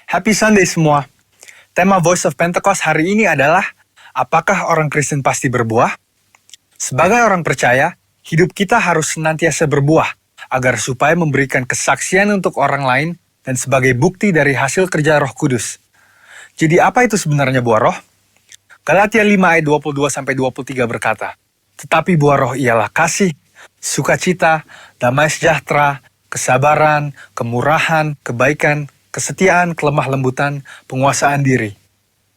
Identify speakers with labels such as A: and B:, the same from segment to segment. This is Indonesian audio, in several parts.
A: Happy Sunday semua. Tema Voice of Pentecost hari ini adalah, apakah orang Kristen pasti berbuah? Sebagai orang percaya, hidup kita harus senantiasa berbuah, agar supaya memberikan kesaksian untuk orang lain dan sebagai bukti dari hasil kerja Roh Kudus. Jadi apa itu sebenarnya buah roh? Galatia 5 ayat 22-23 berkata, tetapi buah roh ialah kasih, sukacita, damai sejahtera, kesabaran, kemurahan, kebaikan, kesetiaan, kelemah lembutan, penguasaan diri.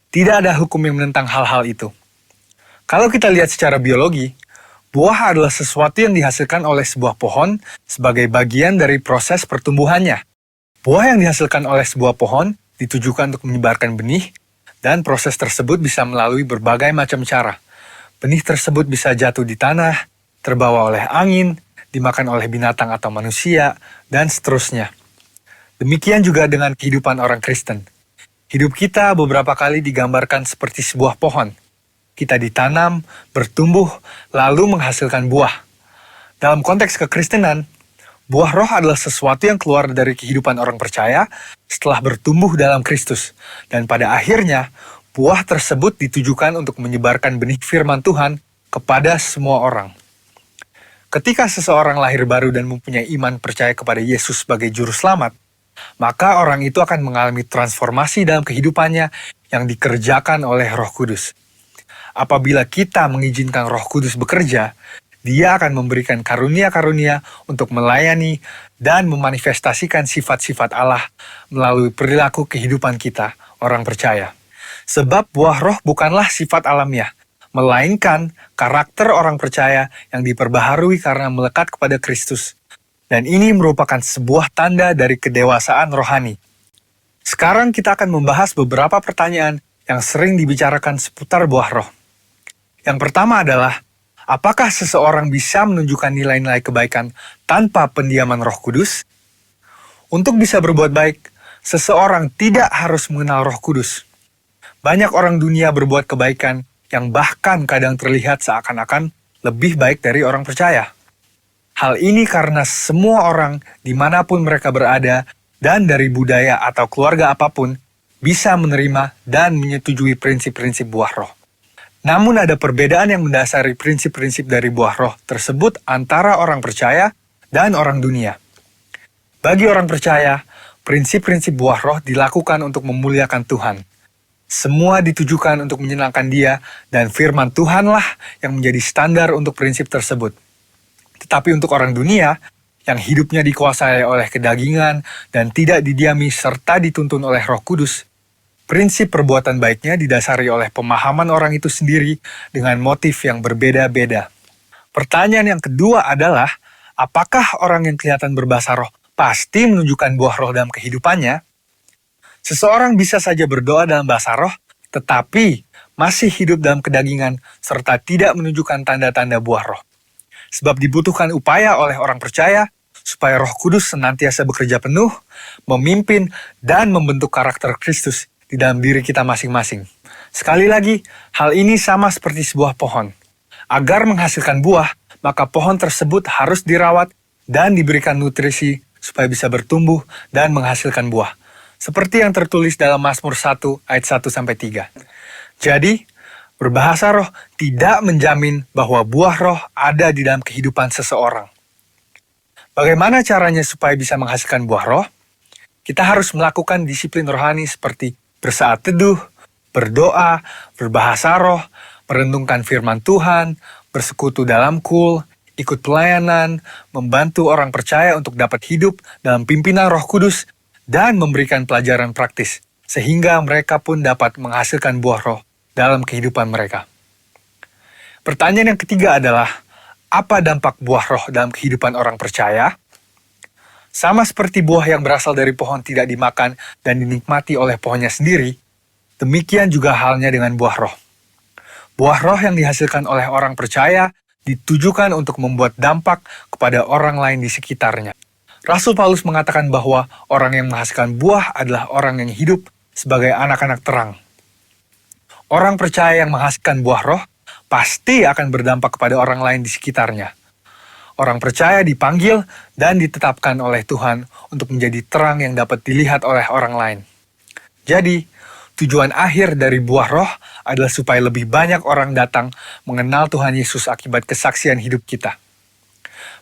A: Tidak ada hukum yang menentang hal-hal itu. Kalau kita lihat secara biologi, buah adalah sesuatu yang dihasilkan oleh sebuah pohon sebagai bagian dari proses pertumbuhannya. Buah yang dihasilkan oleh sebuah pohon ditujukan untuk menyebarkan benih, dan proses tersebut bisa melalui berbagai macam cara. Benih tersebut bisa jatuh di tanah, terbawa oleh angin, dimakan oleh binatang atau manusia, dan seterusnya. Demikian juga dengan kehidupan orang Kristen. Hidup kita beberapa kali digambarkan seperti sebuah pohon. Kita ditanam, bertumbuh, lalu menghasilkan buah. Dalam konteks kekristenan, buah roh adalah sesuatu yang keluar dari kehidupan orang percaya setelah bertumbuh dalam Kristus. Dan pada akhirnya, buah tersebut ditujukan untuk menyebarkan benih firman Tuhan kepada semua orang. Ketika seseorang lahir baru dan mempunyai iman percaya kepada Yesus sebagai juru selamat, maka orang itu akan mengalami transformasi dalam kehidupannya yang dikerjakan oleh Roh Kudus. Apabila kita mengizinkan Roh Kudus bekerja, Dia akan memberikan karunia-karunia untuk melayani dan memanifestasikan sifat-sifat Allah melalui perilaku kehidupan kita, orang percaya. Sebab buah roh bukanlah sifat alamiah, melainkan karakter orang percaya yang diperbaharui karena melekat kepada Kristus. Dan ini merupakan sebuah tanda dari kedewasaan rohani. Sekarang kita akan membahas beberapa pertanyaan yang sering dibicarakan seputar buah roh. Yang pertama adalah, apakah seseorang bisa menunjukkan nilai-nilai kebaikan tanpa pendiaman Roh Kudus? Untuk bisa berbuat baik, seseorang tidak harus mengenal Roh Kudus. Banyak orang dunia berbuat kebaikan yang bahkan kadang terlihat seakan-akan lebih baik dari orang percaya. Hal ini karena semua orang dimanapun mereka berada dan dari budaya atau keluarga apapun bisa menerima dan menyetujui prinsip-prinsip buah roh. Namun ada perbedaan yang mendasari prinsip-prinsip dari buah roh tersebut antara orang percaya dan orang dunia. Bagi orang percaya, prinsip-prinsip buah roh dilakukan untuk memuliakan Tuhan. Semua ditujukan untuk menyenangkan Dia, dan firman Tuhanlah yang menjadi standar untuk prinsip tersebut. Tetapi untuk orang dunia, yang hidupnya dikuasai oleh kedagingan dan tidak didiami serta dituntun oleh Roh Kudus, prinsip perbuatan baiknya didasari oleh pemahaman orang itu sendiri dengan motif yang berbeda-beda. Pertanyaan yang kedua adalah, apakah orang yang kelihatan berbahasa roh pasti menunjukkan buah roh dalam kehidupannya? Seseorang bisa saja berdoa dalam bahasa roh, tetapi masih hidup dalam kedagingan serta tidak menunjukkan tanda-tanda buah roh. Sebab dibutuhkan upaya oleh orang percaya supaya Roh Kudus senantiasa bekerja penuh, memimpin, dan membentuk karakter Kristus di dalam diri kita masing-masing. Sekali lagi, hal ini sama seperti sebuah pohon. Agar menghasilkan buah, maka pohon tersebut harus dirawat dan diberikan nutrisi supaya bisa bertumbuh dan menghasilkan buah. Seperti yang tertulis dalam Mazmur 1 ayat 1-3. Jadi, berbahasa roh tidak menjamin bahwa buah roh ada di dalam kehidupan seseorang. Bagaimana caranya supaya bisa menghasilkan buah roh? Kita harus melakukan disiplin rohani seperti bersaat teduh, berdoa, berbahasa roh, merenungkan firman Tuhan, bersekutu dalam kul, ikut pelayanan, membantu orang percaya untuk dapat hidup dalam pimpinan Roh Kudus, dan memberikan pelajaran praktis, sehingga mereka pun dapat menghasilkan buah roh dalam kehidupan mereka. Pertanyaan yang ketiga adalah, apa dampak buah roh dalam kehidupan orang percaya? Sama seperti buah yang berasal dari pohon tidak dimakan dan dinikmati oleh pohonnya sendiri, demikian juga halnya dengan buah roh. Buah roh yang dihasilkan oleh orang percaya ditujukan untuk membuat dampak kepada orang lain di sekitarnya. Rasul Paulus mengatakan bahwa orang yang menghasilkan buah adalah orang yang hidup sebagai anak-anak terang. Orang percaya yang menghasilkan buah roh pasti akan berdampak kepada orang lain di sekitarnya. Orang percaya dipanggil dan ditetapkan oleh Tuhan untuk menjadi terang yang dapat dilihat oleh orang lain. Jadi, tujuan akhir dari buah roh adalah supaya lebih banyak orang datang mengenal Tuhan Yesus akibat kesaksian hidup kita.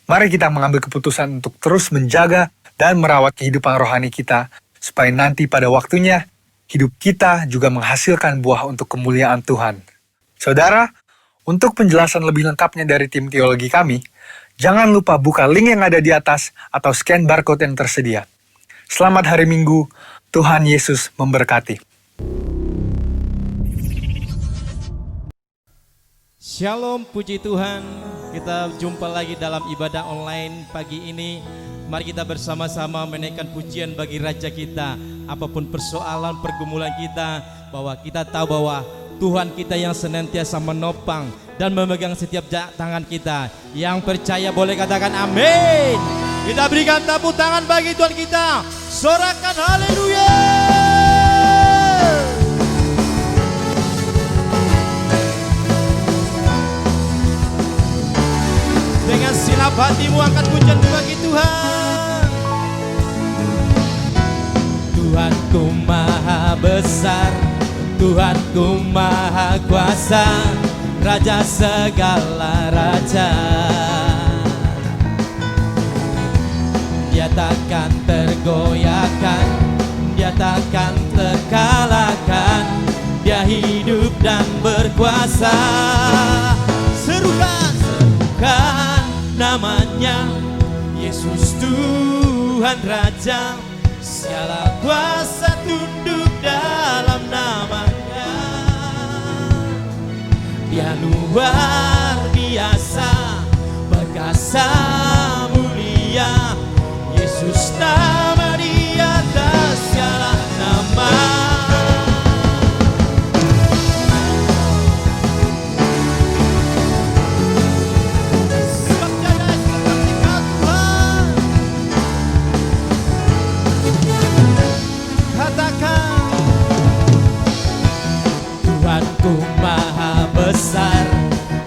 A: Mari kita mengambil keputusan untuk terus menjaga dan merawat kehidupan rohani kita, supaya nanti pada waktunya, hidup kita juga menghasilkan buah untuk kemuliaan Tuhan. Saudara, untuk penjelasan lebih lengkapnya dari tim teologi kami, jangan lupa buka link yang ada di atas atau scan barcode yang tersedia. Selamat hari Minggu, Tuhan Yesus memberkati.
B: Shalom, puji Tuhan. Kita jumpa lagi dalam ibadah online pagi ini. Mari kita bersama-sama menaikkan pujian bagi Raja kita. Apapun persoalan, pergumulan kita, bahwa kita tahu bahwa Tuhan kita yang senantiasa menopang dan memegang setiap tangan kita. Yang percaya boleh katakan amin. Kita berikan tepuk tangan bagi Tuhan kita. Sorakan haleluya. Dengan silap hatimu angkat pujian bagi Tuhan. Tuhanku maha besar, Tuhanku maha kuasa, Raja segala raja. Dia takkan tergoyahkan, Dia takkan terkalahkan, Dia hidup dan berkuasa. Serukan, serukan namanya, Yesus Tuhan Raja. Segala kuasa tunduk dalam namanya. Dia luar biasa, perkasa mulia, Yesus nama di atas segala nama. Tuhanku maha besar,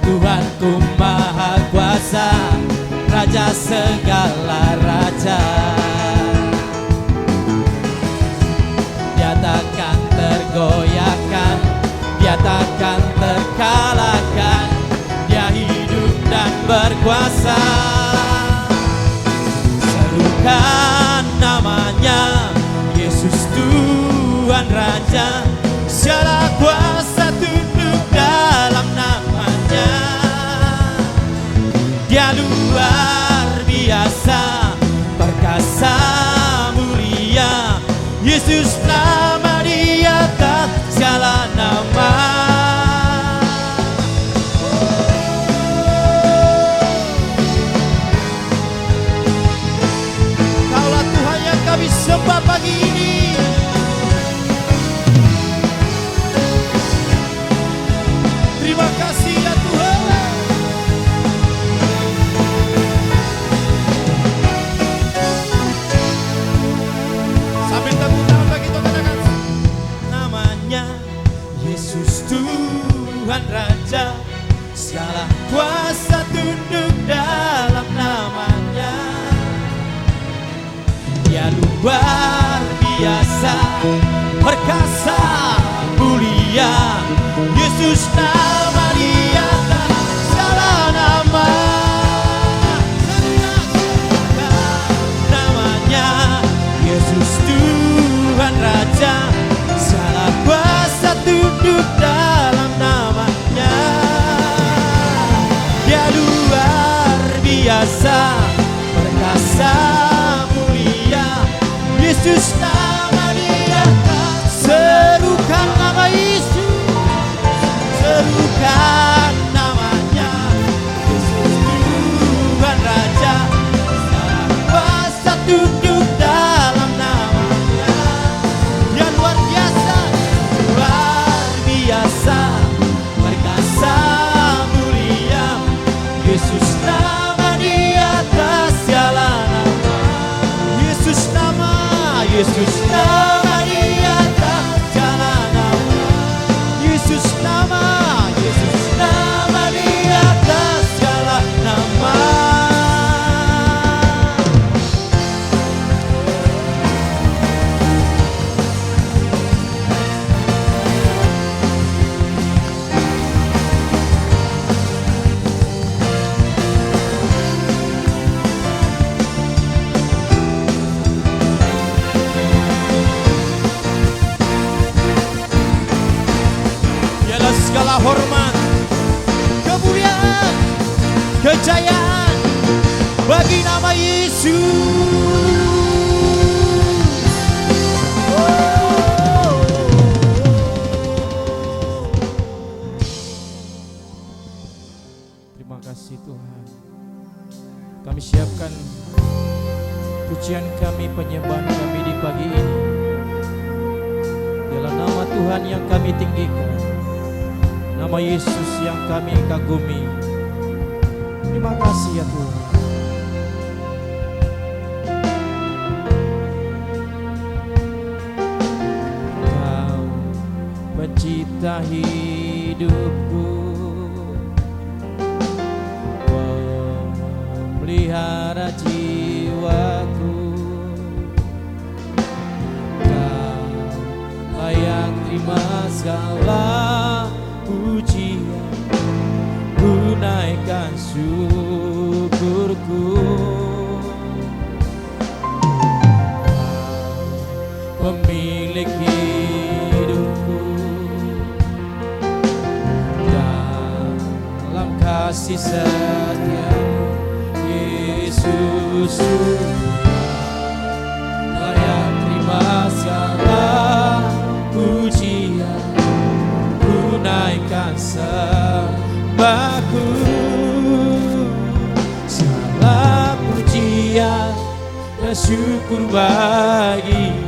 B: Tuhanku maha kuasa, Raja segala raja. Dia takkan tergoyahkan, Dia takkan terkalahkan, Dia hidup dan berkuasa. Serukan namanya, Yesus Tuhan Raja. Segala kuasa tunduk dalam namanya. Dia luar biasa, perkasa mulia, Yesus nama di atas segala nama. Kaulah Tuhan yang kami sembah pagi ini. Terima kasih ya Tuhan. Sambil tepuk tangan bagi Tuhan. Namanya Yesus Tuhan Raja. Segala kuasa tunduk dalam namanya. Dia luar biasa, perkasa mulia, Yesus nama di atas segala nama. Namanya Yesus Tuhan Raja. Segala kuasa tunduk dalam namanya. Dia luar biasa, perkasa mulia, Yesus nama di atas. Serukan nama Yesus, serukan namanya, Yesus Tuhan Raja. Segala kuasa tunduk dalam namanya. Dia luar biasa, perkasa mulia, Yesus nama di atas segala nama. Yesus nama di atas segala nama. Yesus nama di atas segala nama. kepercayaan bagi nama Yesus. Terima kasih Tuhan. Kami siapkan pujian kami, penyembahan kami di pagi ini. Dalam nama Tuhan yang kami tinggikan, nama Yesus yang kami kagumi. Terima kasih ya Tuhan. Kau pencipta hidupku, pelihara jiwaku. Kau layak terima segala pujian, ku naikkan syukurku. Kau pemilik hidupku, dalam kasih setia Yesus, layak terima segala pujian, ku naikkan sembahku. Segala pujian dan syukur bagimu,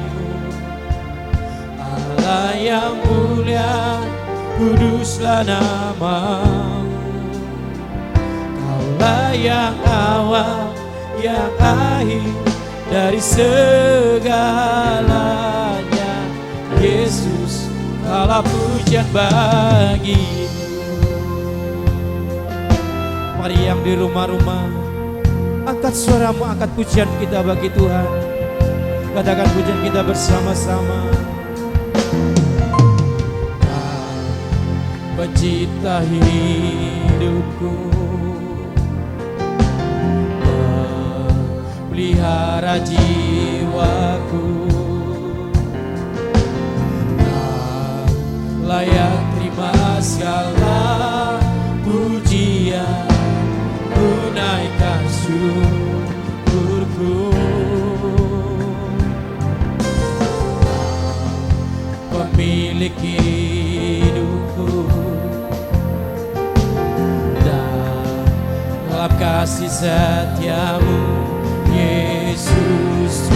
B: Allah yang mulia, kuduslah namamu. Kaulah yang awal, yang akhir dari segalanya. Yesus, kaulah pujian bagimu. Mari yang di rumah-rumah, angkat suaramu, angkat pujian kita bagi Tuhan. Katakan pujian kita bersama-sama. Pencipta hidupku, pelihara jiwaku, layak terima segala pujian, ku naikkan syukurku. Pemilik hidupku, dalam kasih setiamu Yesus,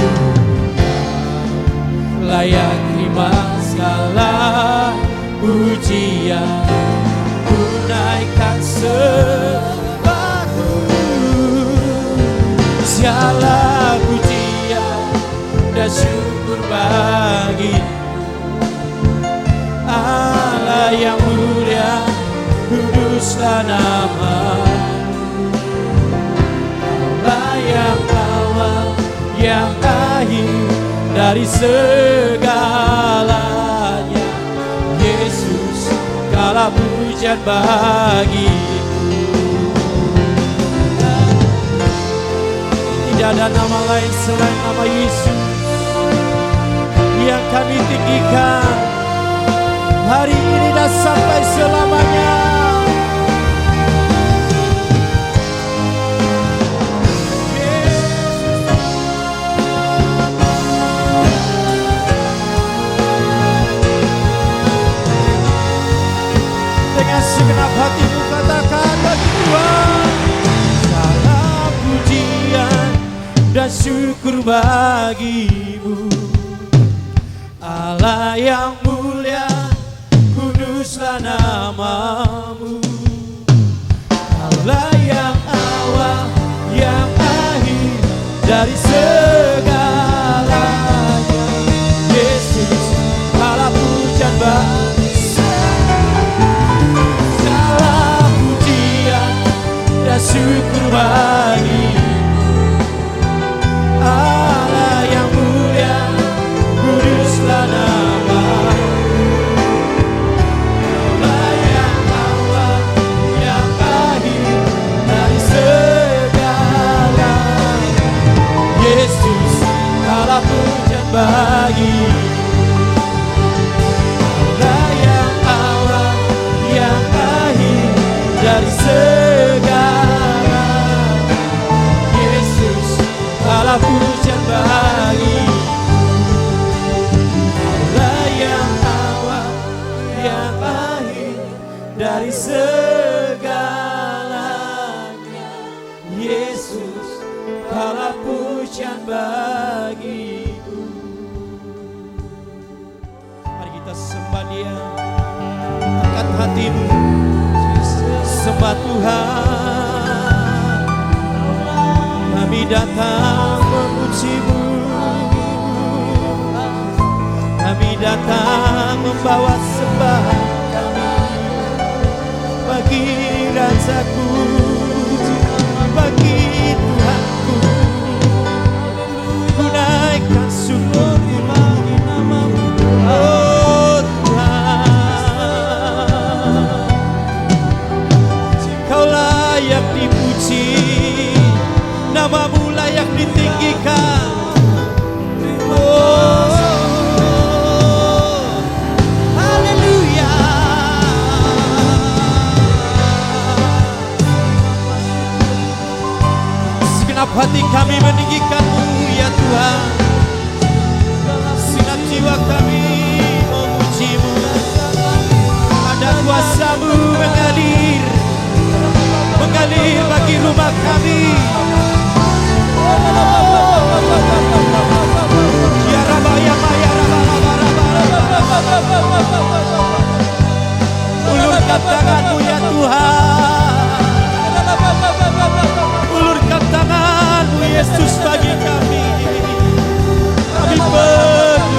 B: layak terima segala pujian, ku naikkan sembahku. Segala pujian dan syukur bagi Allah yang mulia, kuduslah namamu. Allah yang awal, yang akhir dari segalanya. Yesus, kaulah pujian bagiku. Tidak ada nama lain selain nama Yesus yang kami tinggikan hari ini dan sampai selamanya. Dengan segenap hatimu katakan bagi Tuhan, segala pujian dan syukur bagimu. Allah yang mulia, kuduslah namamu. Allah yang awal, yang akhir dari segalanya. Yesus, kaulah pujian bagi segala pujian dan syukur bagi Allah yang mulia, kuduslah namamu. Allah yang awal, yang akhir dari segalanya. Yesus, kaulah pujian bagi Allah yang awal, yang akhir dari segalanya. Dia. Angkat hatimu, sembah Tuhan. Kami datang memuji-Mu, kami datang membawa sembahan kami bagi Rajaku, bagi Tuhanku. Ku naikkan syukurku bagi nama-Mu, oh Tuhan. Kau layak dipuji, nama-Mu layak ditinggikan. Oh, haleluya. Segenap hati kami meninggikan-Mu ya Tuhan. Segenap jiwa kami memuji-Mu. Ada kuasa-Mu mengalir bagi rumah kami. Ya Rabba ya ulurkan tangan-Mu ya Tuhan. Ulurkan tangan-Mu Yesus bagi kami. Kami perlukan,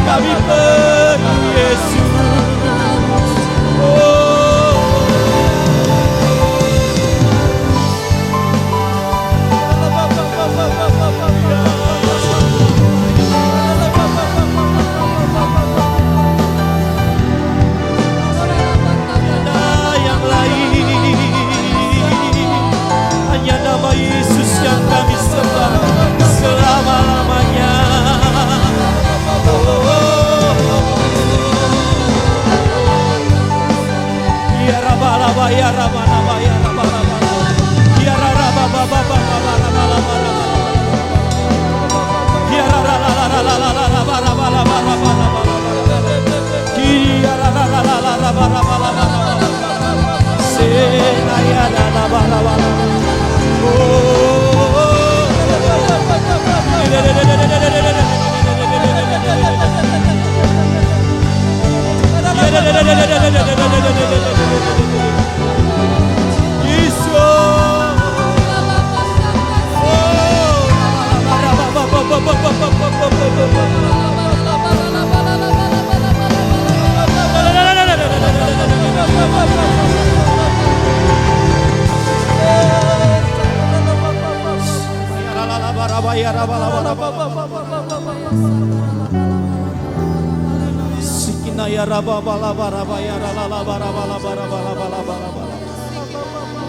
B: kami perlu Yesus. Hanya nama Yesus yang kami sembah selama-lamanya. Ya Rabba ya Rabba ya Rabba ya Rabba Baba ya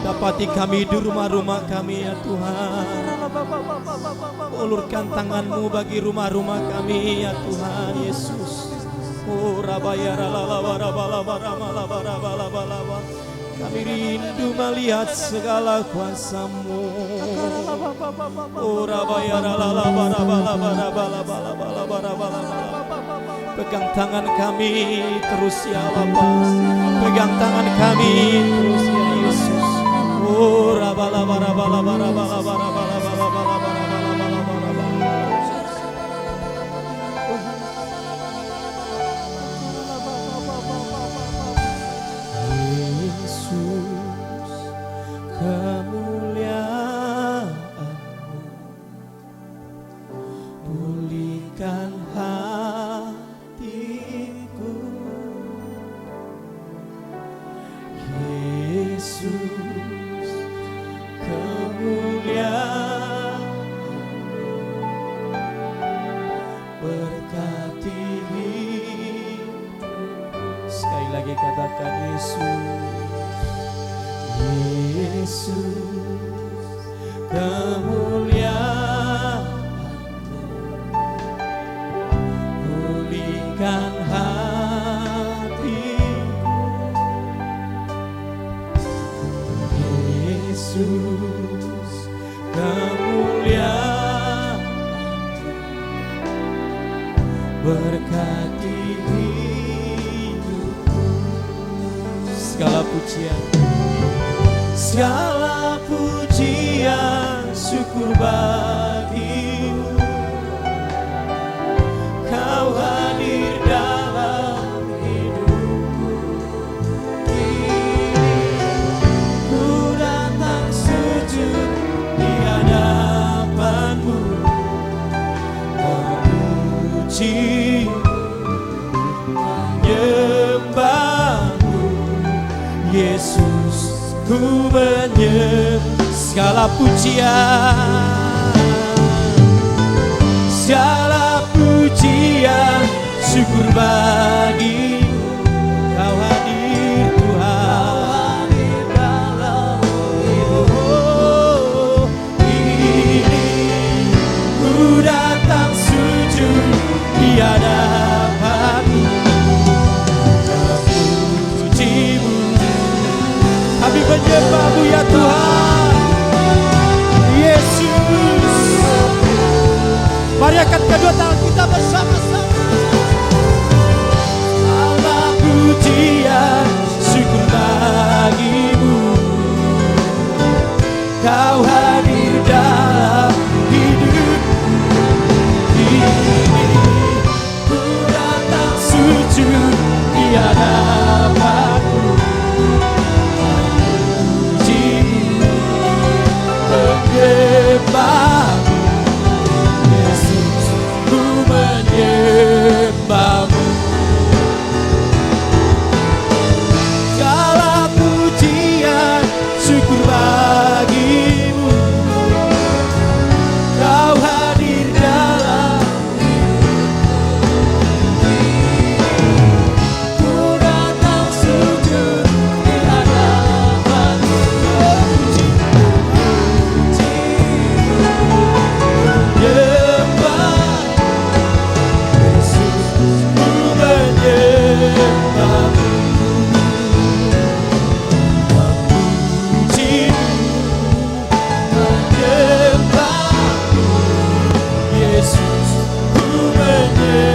B: Dapati kami di rumah-rumah kami ya Tuhan. Ulurkan tangan-Mu bagi rumah-rumah kami ya Tuhan Yesus. Oh Rabaya kami rindu melihat segala kuasa-Mu. Oh Rabaya pegang tangan kami terus ya Bapa. Pegang tangan kami terus ya Yesus. Oh berkati hidupku. Segala pujian, segala pujian, syukur bagi-Mu. menyembah segala pujian, segala pujian, syukur bagi Kau hadir Tuhan. Oh, ini ku datang sujud di hadapan-Mu, memuji-Mu. Kami menyembah-Mu ya Tuhan Yesus. Mari angkat kedua tangan kita bersama-sama. Segala pujian, syukur bagi-Mu. Kau hadir dalam hidup ini. Ku datang sujud di hadapan-Mu, memuji-Mu, menyembah-Mu. Yesus, ku menyembah-Mu. Segala pujian, syukur bagi-Mu. Kau hadir dalam ku datang sujud di hadapan-Mu, menyembah. Yesus, ku menyembah-Mu, Yesus, ku memuji-Mu,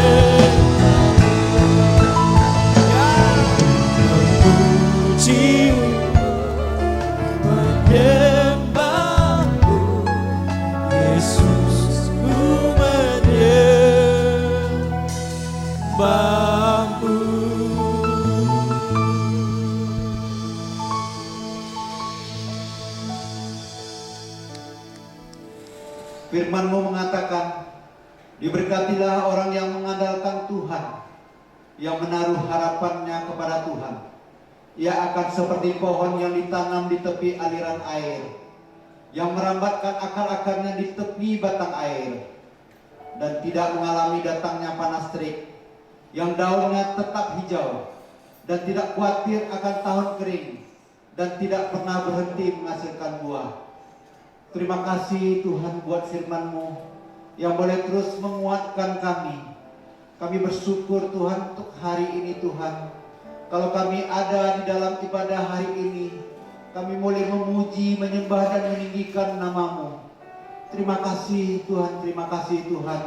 B: menyembah-Mu. Yesus, ku menyembah-Mu.
C: Firman-Mu mengatakan, diberkatilah orang yang mengandalkan Tuhan, yang menaruh harapannya kepada Tuhan. Ia akan seperti pohon yang ditanam di tepi aliran air, yang merambatkan akar-akarnya di tepi batang air, dan tidak mengalami datangnya panas terik, yang daunnya tetap hijau, dan tidak khawatir akan tahun kering, dan tidak pernah berhenti menghasilkan buah. Terima kasih Tuhan buat firman-Mu yang boleh terus menguatkan kami. Kami bersyukur Tuhan untuk hari ini Tuhan. Kalau kami ada di dalam ibadah hari ini, kami boleh memuji, menyembah dan meninggikan nama-Mu. Terima kasih Tuhan, terima kasih Tuhan.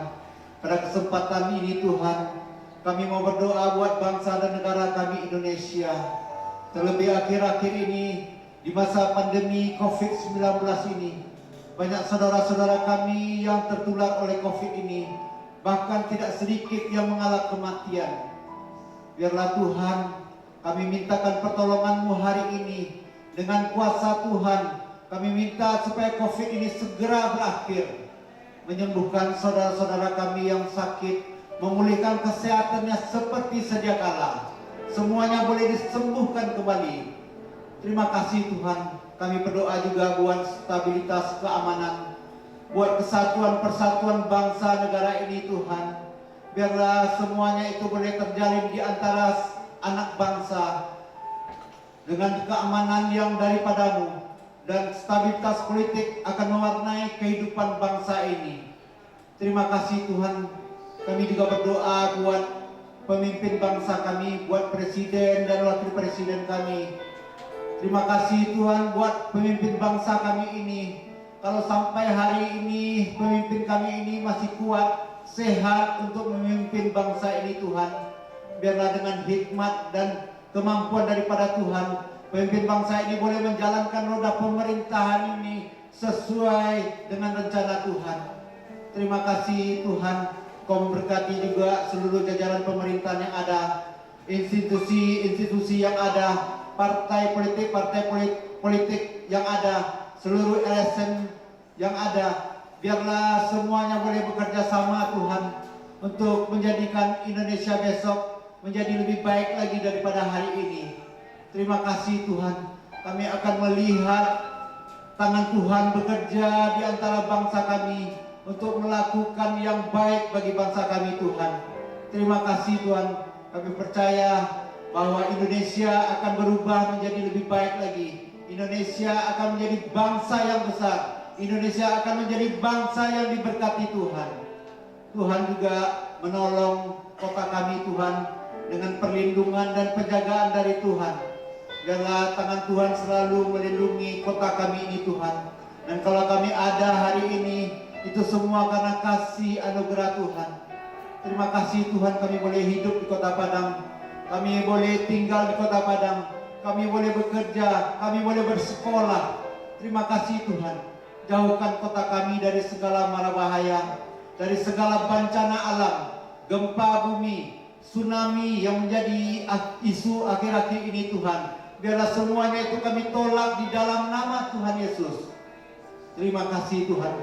C: Pada kesempatan ini Tuhan, kami mau berdoa buat bangsa dan negara kami Indonesia. Terlebih akhir-akhir ini, di masa pandemi COVID-19 ini, banyak saudara-saudara kami yang tertular oleh COVID ini, bahkan tidak sedikit yang mengalami kematian. Biarlah Tuhan, kami mintakan pertolongan-Mu hari ini. Dengan kuasa Tuhan, kami minta supaya COVID ini segera berakhir, menyembuhkan saudara-saudara kami yang sakit, memulihkan kesehatannya seperti sedia kala. Semuanya boleh disembuhkan kembali. Terima kasih Tuhan. Kami berdoa juga buat stabilitas keamanan, buat kesatuan persatuan bangsa negara ini Tuhan. Biarlah semuanya itu boleh terjalin di antara anak bangsa dengan keamanan yang daripada-Mu, dan stabilitas politik akan mewarnai kehidupan bangsa ini. Terima kasih Tuhan. Kami juga berdoa buat pemimpin bangsa kami, buat presiden dan wakil presiden kami. Terima kasih Tuhan buat pemimpin bangsa kami ini. Kalau sampai hari ini pemimpin kami ini masih kuat, sehat untuk memimpin bangsa ini Tuhan. Biarlah dengan hikmat dan kemampuan daripada Tuhan, pemimpin bangsa ini boleh menjalankan roda pemerintahan ini sesuai dengan rencana Tuhan. Terima kasih Tuhan. Kau memberkati juga seluruh jajaran pemerintahan yang ada, institusi-institusi yang ada, partai politik yang ada, seluruh LSM yang ada. Biarlah semuanya boleh bekerja sama Tuhan untuk menjadikan Indonesia besok menjadi lebih baik lagi daripada hari ini. Terima kasih Tuhan. kami akan melihat tangan Tuhan bekerja di antara bangsa kami untuk melakukan yang baik bagi bangsa kami Tuhan. Terima kasih Tuhan, kami percaya bahwa Indonesia akan berubah menjadi lebih baik lagi. Indonesia akan menjadi bangsa yang besar. Indonesia akan menjadi bangsa yang diberkati Tuhan. Tuhan juga menolong kota kami Tuhan dengan perlindungan dan penjagaan dari Tuhan. Biarlah tangan Tuhan selalu melindungi kota kami ini Tuhan. Dan kalau kami ada hari ini, itu semua karena kasih anugerah Tuhan. Terima kasih Tuhan, kami boleh hidup di kota Padang. Kami boleh tinggal di kota Padang. Kami boleh bekerja, kami boleh bersekolah. Terima kasih Tuhan. Jauhkan kota kami dari segala mara bahaya, dari segala bencana alam, gempa bumi, tsunami yang menjadi isu akhir-akhir ini Tuhan. Biarlah semuanya itu kami tolak di dalam nama Tuhan Yesus. Terima kasih Tuhan.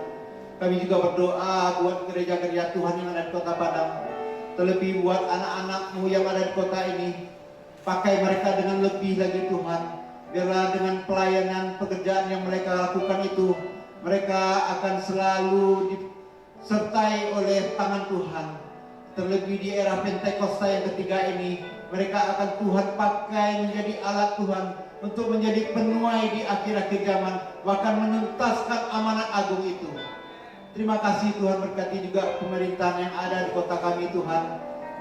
C: Kami juga berdoa buat gereja-gereja Tuhan yang ada di kota Padang. Terlebih buat anak-anak-Mu yang ada di kota ini. Pakai mereka dengan lebih lagi Tuhan. Biarlah dengan pelayanan pekerjaan yang mereka lakukan itu, mereka akan selalu disertai oleh tangan Tuhan. Terlebih di era Pentakosta yang ketiga ini, mereka akan Tuhan pakai menjadi alat Tuhan untuk menjadi penuai di akhir-akhir zaman, bahkan menuntaskan amanat agung itu. Terima kasih Tuhan, berkati juga pemerintahan yang ada di kota kami Tuhan,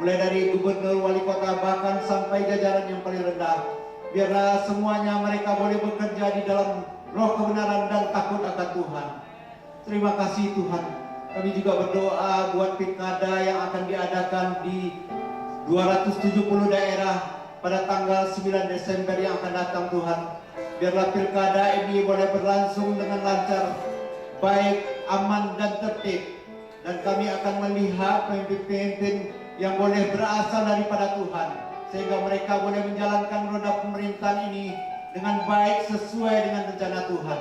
C: mulai dari gubernur, wali kota, bahkan sampai jajaran yang paling rendah. Biarlah semuanya mereka boleh bekerja di dalam roh kebenaran dan takut akan Tuhan. Terima kasih Tuhan. Kami juga berdoa buat pilkada yang akan diadakan di 270 daerah pada tanggal 9 Desember yang akan datang Tuhan. Biarlah pilkada ini boleh berlangsung dengan lancar, baik, aman dan tertib. Dan kami akan melihat pemimpin-pemimpin yang boleh berasal daripada Tuhan, sehingga mereka boleh menjalankan roda pemerintahan ini dengan baik sesuai dengan rencana Tuhan.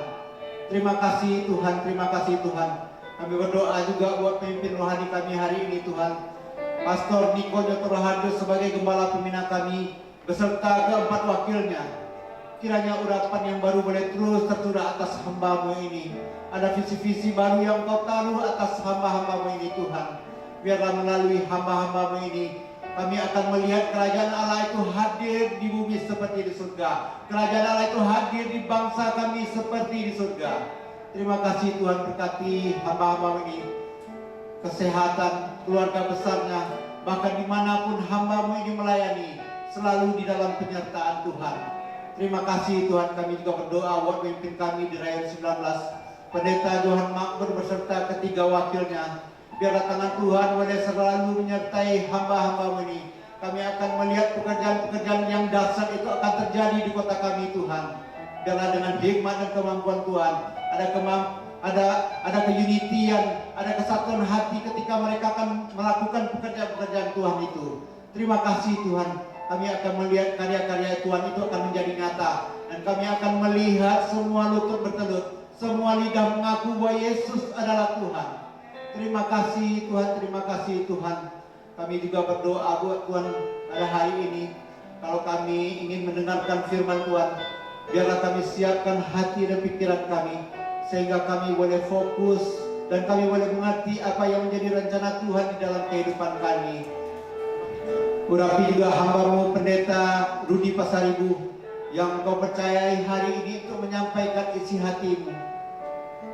C: Terima kasih Tuhan, terima kasih Tuhan. Kami berdoa juga buat pemimpin rohani kami hari ini Tuhan. Pastor Niko Joto Raharjo sebagai gembala pembina kami beserta keempat wakilnya. Kiranya urapan yang baru boleh terus tercurah atas hamba-Mu ini. Ada visi-visi baru yang Kau taruh atas hamba-hamba-Mu ini Tuhan. Biarlah melalui hamba-hamba-Mu ini kami akan melihat kerajaan Allah itu hadir di bumi seperti di surga. Kerajaan Allah itu hadir di bangsa kami seperti di surga. Terima kasih Tuhan, berkati hamba-hamba ini, kesehatan, keluarga besarnya, bahkan dimanapun hamba-Mu ini melayani, selalu di dalam penyertaan Tuhan. Terima kasih Tuhan, kami juga berdoa buat pemimpin kami di Rayon 19, Pendeta Johan Makmur beserta ketiga wakilnya. Biarlah tangan Tuhan boleh selalu menyertai hamba-hamba-Mu ini. Kami akan melihat pekerjaan-pekerjaan yang dahsyat itu akan terjadi di kota kami Tuhan. Biarlah dengan hikmat dan kemampuan Tuhan, ada keunitian, ada kesatuan hati ketika mereka akan melakukan pekerjaan-pekerjaan Tuhan itu. Terima kasih Tuhan, kami akan melihat karya-karya Tuhan itu akan menjadi nyata. Dan kami akan melihat semua lutut bertelut, semua lidah mengaku bahwa Yesus adalah Tuhan. Terima kasih Tuhan, terima kasih Tuhan. Kami juga berdoa buat Tuhan pada hari ini. Kalau kami ingin mendengarkan firman Tuhan, biarlah kami siapkan hati dan pikiran kami, sehingga kami boleh fokus dan kami boleh mengerti apa yang menjadi rencana Tuhan di dalam kehidupan kami. Urapi juga hamba-Mu Pendeta Rudi Pasaribu yang Kau percayai hari ini untuk menyampaikan isi hati-Mu.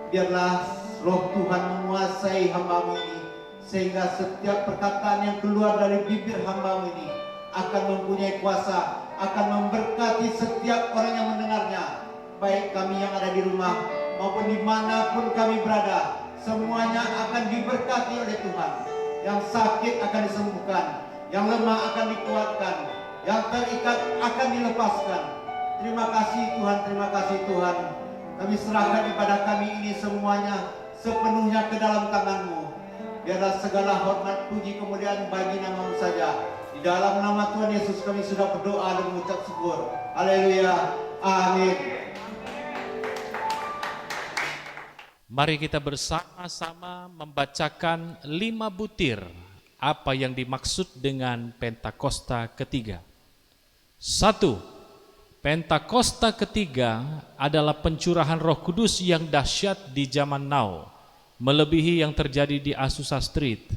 C: Biarlah roh Tuhan menguasai hamba-Mu ini, sehingga setiap perkataan yang keluar dari bibir hamba-Mu ini akan mempunyai kuasa, akan memberkati setiap orang yang mendengarnya, baik kami yang ada di rumah maupun dimanapun kami berada. Semuanya akan diberkati oleh Tuhan. Yang sakit akan disembuhkan, yang lemah akan dikuatkan, yang terikat akan dilepaskan. Terima kasih Tuhan, terima kasih Tuhan. Kami serahkan ibadah kami ini semuanya sepenuhnya ke dalam tangan-Mu. Biarlah segala hormat, puji, kemuliaan bagi nama-Mu saja. Di dalam nama Tuhan Yesus kami sudah berdoa dan mengucap syukur. Haleluya. Amin.
B: Mari kita bersama-sama membacakan 5 butir apa yang dimaksud dengan Pentakosta ketiga. 1.
D: Pentakosta ketiga adalah pencurahan Roh Kudus yang dahsyat di zaman now, melebihi yang terjadi di Azusa Street.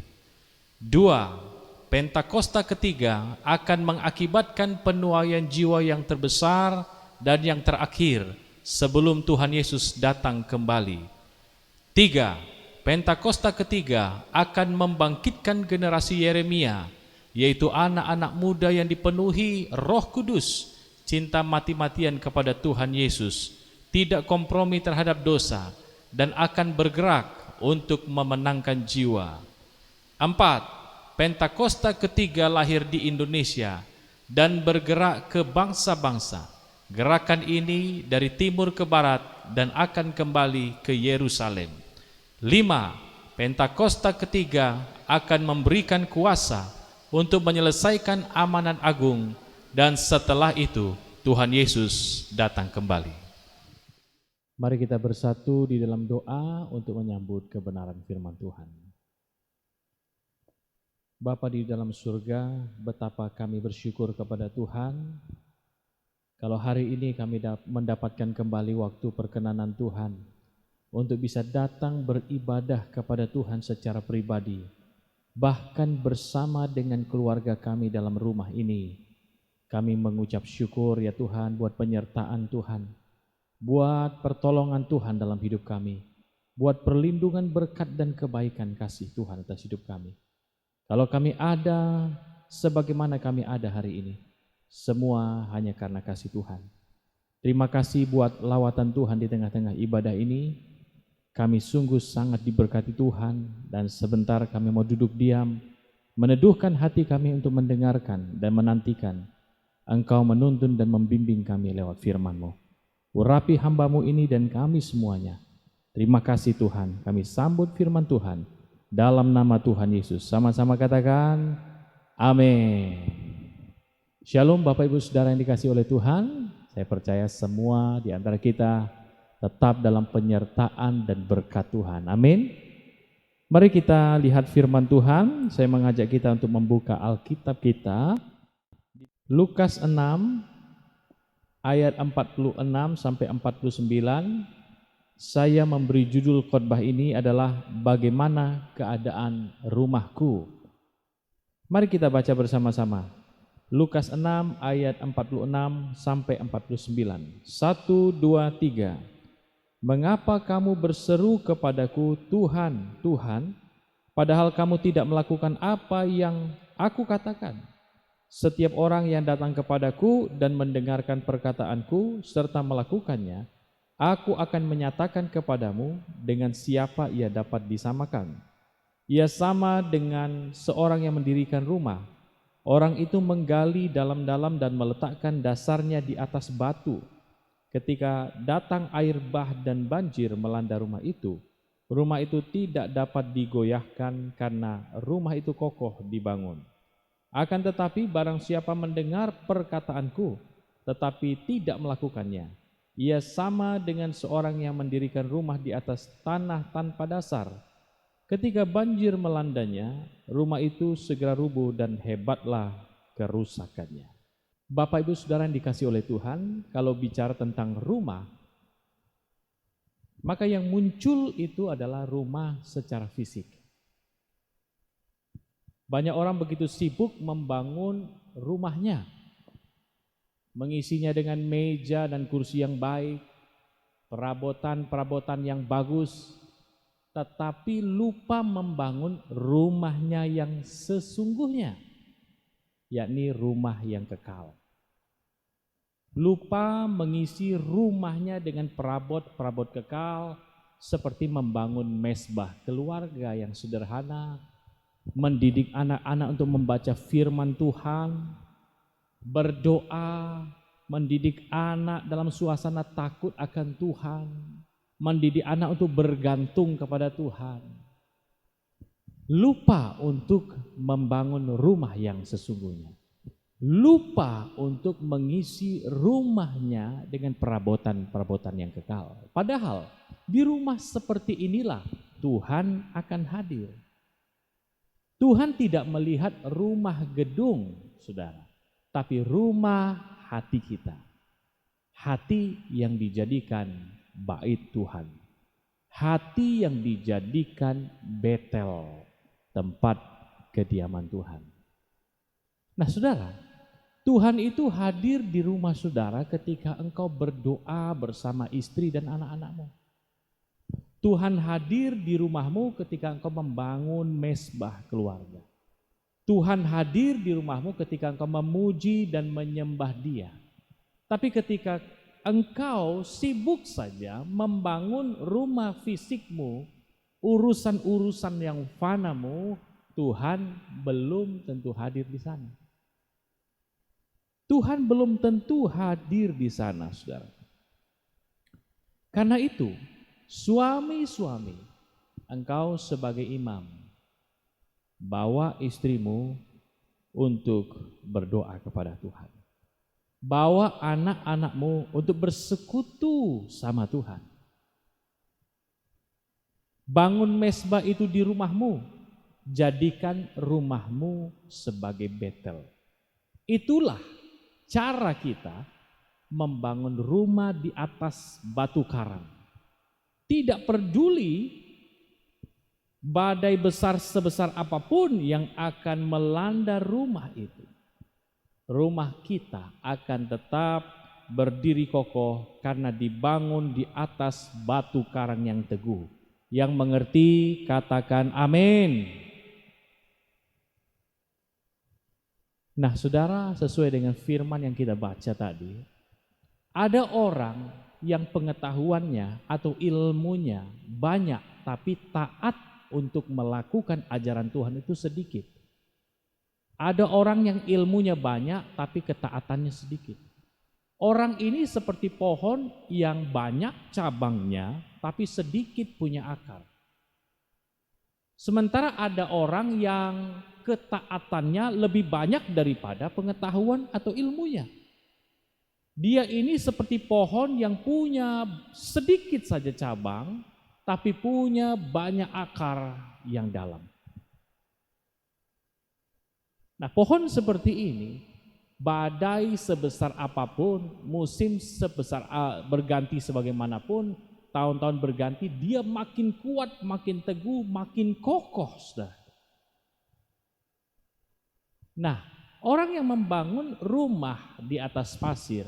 D: 2. Pentakosta ketiga akan mengakibatkan penuaian jiwa yang terbesar dan yang terakhir sebelum Tuhan Yesus datang kembali. 3. Pentakosta ketiga akan membangkitkan generasi Yeremia, yaitu anak-anak muda yang dipenuhi Roh Kudus, cinta mati-matian kepada Tuhan Yesus, tidak kompromi terhadap dosa, dan akan bergerak untuk memenangkan jiwa. 4. Pentakosta ketiga lahir di Indonesia dan bergerak ke bangsa-bangsa. Gerakan ini dari timur ke barat dan akan kembali ke Yerusalem. 5. Pentakosta ketiga akan memberikan kuasa untuk menyelesaikan amanat agung, dan setelah itu Tuhan Yesus datang kembali.
B: Mari kita bersatu di dalam doa untuk menyambut kebenaran firman Tuhan. Bapa di dalam surga, betapa kami bersyukur kepada Tuhan kalau hari ini kami mendapatkan kembali waktu perkenanan Tuhan untuk bisa datang beribadah kepada Tuhan secara pribadi, bahkan bersama dengan keluarga kami dalam rumah ini. Kami mengucap syukur ya Tuhan buat penyertaan Tuhan, buat pertolongan Tuhan dalam hidup kami, buat perlindungan berkat dan kebaikan kasih Tuhan atas hidup kami. Kalau kami ada sebagaimana kami ada hari ini, semua hanya karena kasih Tuhan. Terima kasih buat lawatan Tuhan di tengah-tengah ibadah ini. Kami sungguh sangat diberkati Tuhan, dan sebentar kami mau duduk diam, meneduhkan hati kami untuk mendengarkan dan menantikan Engkau menuntun dan membimbing kami lewat firman-Mu. Urapi hamba-Mu ini dan kami semuanya. Terima kasih Tuhan, kami sambut firman Tuhan dalam nama Tuhan Yesus. Sama-sama katakan, amin. Shalom Bapak Ibu Saudara yang dikasihi oleh Tuhan. Saya percaya semua di antara kita tetap dalam penyertaan dan berkat Tuhan. Amin. Mari kita lihat firman Tuhan. Saya mengajak kita untuk membuka Alkitab kita. Lukas 6 ayat 46 sampai 49. Saya memberi judul khotbah ini adalah bagaimana keadaan rumahku. Mari kita baca bersama-sama. Lukas 6 ayat 46 sampai 49. 1, 2, 3. Mengapa kamu berseru kepadaku, Tuhan, Tuhan, padahal kamu tidak melakukan apa yang aku katakan? Setiap orang yang datang kepadaku dan mendengarkan perkataanku serta melakukannya, aku akan menyatakan kepadamu dengan siapa ia dapat disamakan. Ia sama dengan seorang yang mendirikan rumah. Orang itu menggali dalam-dalam dan meletakkan dasarnya di atas batu. Ketika datang air bah dan banjir melanda rumah itu tidak dapat digoyahkan karena rumah itu kokoh dibangun. Akan tetapi barang siapa mendengar perkataanku tetapi tidak melakukannya, ia sama dengan seorang yang mendirikan rumah di atas tanah tanpa dasar. Ketika banjir melandanya, rumah itu segera rubuh dan hebatlah kerusakannya. Bapak Ibu Saudara yang dikasihi oleh Tuhan, kalau bicara tentang rumah, maka yang muncul itu adalah rumah secara fisik. Banyak orang begitu sibuk membangun rumahnya, mengisinya dengan meja dan kursi yang baik, perabotan yang bagus, tetapi lupa membangun rumahnya yang sesungguhnya, yakni rumah yang kekal. Lupa mengisi rumahnya dengan perabot-perabot kekal, seperti membangun mesbah keluarga yang sederhana, mendidik anak-anak untuk membaca firman Tuhan, berdoa, mendidik anak dalam suasana takut akan Tuhan, mendidik anak untuk bergantung kepada Tuhan. Lupa untuk membangun rumah yang sesungguhnya. Lupa untuk mengisi rumahnya dengan perabotan-perabotan yang kekal. Padahal di rumah seperti inilah Tuhan akan hadir. Tuhan tidak melihat rumah gedung, saudara, tapi rumah hati kita.
D: hati yang dijadikan bait Tuhan, hati yang dijadikan Betel, tempat kediaman Tuhan. Nah saudara, Tuhan itu hadir di rumah saudara ketika engkau berdoa bersama istri dan anak-anakmu. Tuhan hadir di rumahmu ketika engkau membangun mezbah keluarga. Tuhan hadir di rumahmu ketika engkau memuji dan menyembah Dia. Tapi ketika engkau sibuk saja membangun rumah fisikmu, urusan-urusan yang fanamu, Tuhan belum tentu hadir di sana. Tuhan belum tentu hadir di sana, saudara. Karena itu, suami-suami, engkau sebagai imam, bawa istrimu untuk berdoa kepada Tuhan. Bawa anak-anakmu untuk bersekutu sama Tuhan. Bangun mezbah itu di rumahmu, jadikan rumahmu sebagai Betel. Itulah cara kita membangun rumah di atas batu karang. Tidak peduli badai besar sebesar apapun yang akan melanda rumah itu. Rumah kita akan tetap berdiri kokoh karena dibangun di atas batu karang yang teguh. Yang mengerti katakan amin. Nah saudara, sesuai dengan firman yang kita baca tadi, ada orang yang pengetahuannya atau ilmunya banyak tapi taat untuk melakukan ajaran Tuhan itu sedikit. Ada orang yang ilmunya banyak tapi ketaatannya sedikit. Orang ini seperti pohon yang banyak cabangnya tapi sedikit punya akar. Sementara ada orang yang ketaatannya lebih banyak daripada pengetahuan atau ilmunya. Dia ini seperti pohon yang punya sedikit saja cabang, tapi punya banyak akar yang dalam. Nah, pohon seperti ini, badai sebesar apapun, musim sebesar berganti sebagaimanapun, tahun-tahun berganti, dia makin kuat, makin teguh, makin kokoh, saudara. Nah, orang yang membangun rumah di atas pasir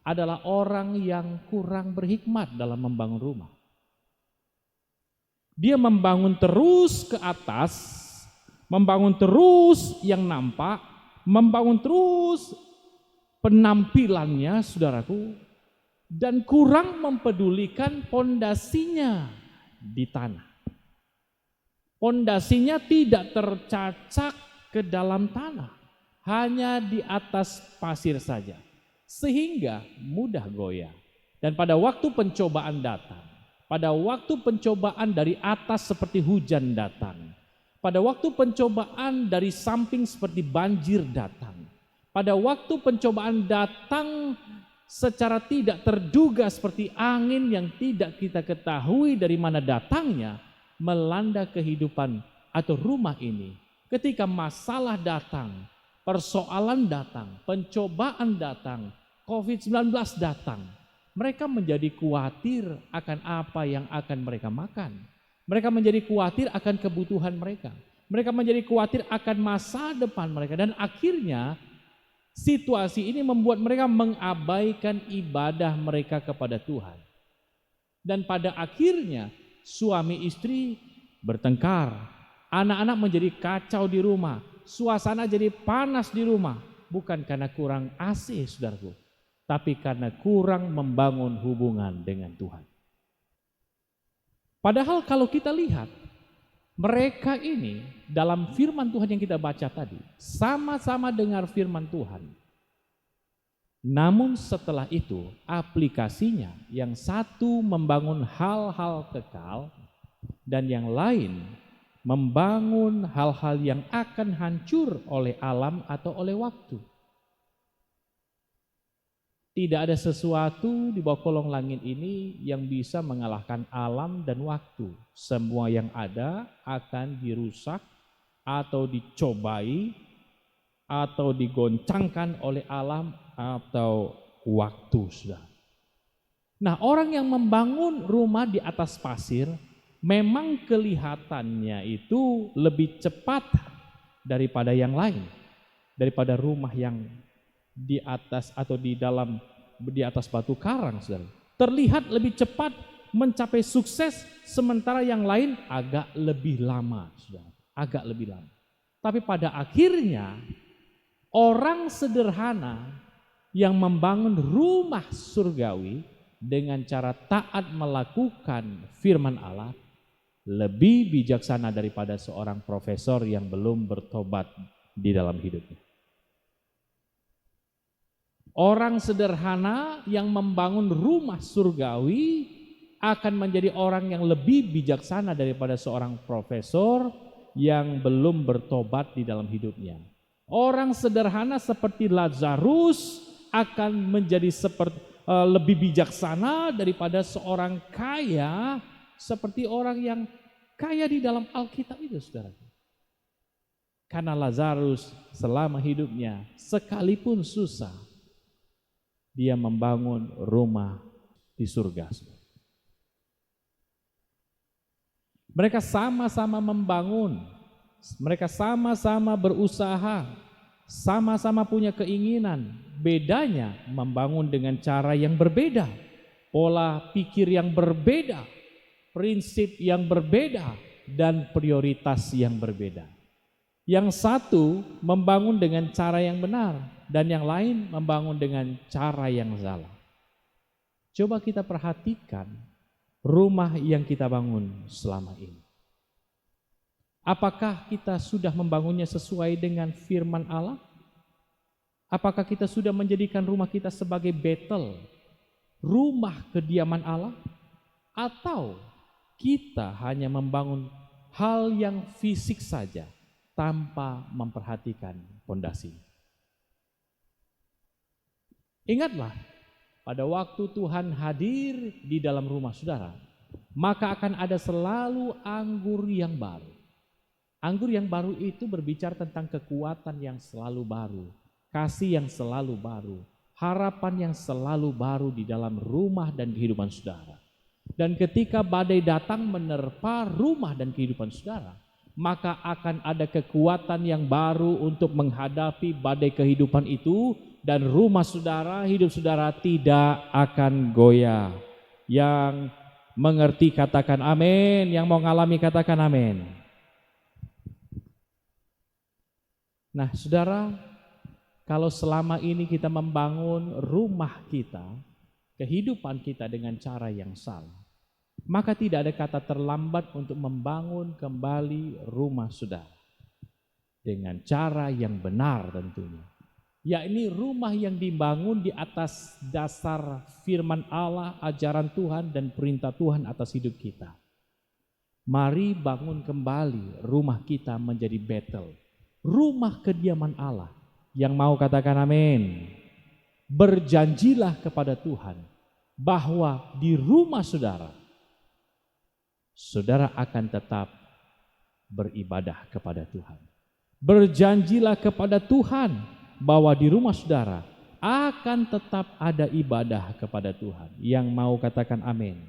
D: adalah orang yang kurang berhikmat dalam membangun rumah. Dia membangun terus ke atas, membangun terus yang nampak, membangun terus penampilannya, saudaraku, dan kurang mempedulikan pondasinya di tanah. Pondasinya tidak tercacak ke dalam tanah, hanya di atas pasir saja. Sehingga mudah goyah. Dan pada waktu pencobaan datang, pada waktu pencobaan dari atas seperti hujan datang, pada waktu pencobaan dari samping seperti banjir datang, pada waktu pencobaan datang secara tidak terduga seperti angin yang tidak kita ketahui dari mana datangnya, melanda kehidupan atau rumah ini. Ketika masalah datang, persoalan datang, pencobaan datang, COVID-19 datang, mereka menjadi khawatir akan apa yang akan mereka makan. Mereka menjadi khawatir akan kebutuhan mereka. Mereka menjadi khawatir akan masa depan mereka. Dan akhirnya situasi ini membuat mereka mengabaikan ibadah mereka kepada Tuhan. Dan pada akhirnya suami istri bertengkar. Anak-anak menjadi kacau di rumah. Suasana jadi panas di rumah. Bukan karena kurang AC, saudaraku, tapi karena kurang membangun hubungan dengan Tuhan. Padahal kalau kita lihat, mereka ini dalam firman Tuhan yang kita baca tadi, sama-sama dengar firman Tuhan. Namun setelah itu aplikasinya, yang satu membangun hal-hal kekal dan yang lain membangun hal-hal yang akan hancur oleh alam atau oleh waktu. Tidak ada sesuatu di bawah kolong langit ini yang bisa mengalahkan alam dan waktu. Semua yang ada akan dirusak atau dicobai atau digoncangkan oleh alam atau waktu, saudara. Nah, orang yang membangun rumah di atas pasir memang kelihatannya itu lebih cepat daripada yang lain, daripada rumah yang di atas atau di atas batu karang, saudara. Terlihat lebih cepat mencapai sukses, sementara yang lain agak lebih lama, saudara. Agak lebih lama. Tapi pada akhirnya orang sederhana yang membangun rumah surgawi dengan cara taat melakukan firman Allah lebih bijaksana daripada seorang profesor yang belum bertobat di dalam hidupnya. Orang sederhana yang membangun rumah surgawi akan menjadi orang yang lebih bijaksana daripada seorang profesor yang belum bertobat di dalam hidupnya. Orang sederhana seperti Lazarus akan menjadi lebih bijaksana daripada seorang kaya seperti orang yang kaya di dalam Alkitab itu, saudara. Karena Lazarus selama hidupnya sekalipun susah, dia membangun rumah di surga. Mereka sama-sama membangun, mereka sama-sama berusaha, sama-sama punya keinginan. Bedanya membangun dengan cara yang berbeda, pola pikir yang berbeda, prinsip yang berbeda, dan prioritas yang berbeda. Yang satu membangun dengan cara yang benar, dan yang lain membangun dengan cara yang salah. Coba kita perhatikan rumah yang kita bangun selama ini. Apakah kita sudah membangunnya sesuai dengan firman Allah? Apakah kita sudah menjadikan rumah kita sebagai Betel, rumah kediaman Allah? Atau kita hanya membangun hal yang fisik saja tanpa memperhatikan pondasi? Ingatlah, pada waktu Tuhan hadir di dalam rumah saudara, maka akan ada selalu anggur yang baru. Anggur yang baru itu berbicara tentang kekuatan yang selalu baru, kasih yang selalu baru, harapan yang selalu baru di dalam rumah dan kehidupan saudara. Dan ketika badai datang menerpa rumah dan kehidupan saudara, maka akan ada kekuatan yang baru untuk menghadapi badai kehidupan itu, dan rumah saudara, hidup saudara tidak akan goyah. Yang mengerti katakan amin, yang mau ngalami katakan amin. Nah, saudara, kalau selama ini kita membangun rumah kita, kehidupan kita dengan cara yang salah, maka tidak ada kata terlambat untuk membangun kembali rumah saudara dengan cara yang benar tentunya. Yakni rumah yang dibangun di atas dasar firman Allah, ajaran Tuhan dan perintah Tuhan atas hidup kita. Mari bangun kembali rumah kita menjadi Betel, rumah kediaman Allah. Yang mau katakan amin. Berjanjilah kepada Tuhan bahwa di rumah saudara, saudara akan tetap beribadah kepada Tuhan. Berjanjilah kepada Tuhan bahwa di rumah saudara akan tetap ada ibadah kepada Tuhan. Yang mau katakan amin.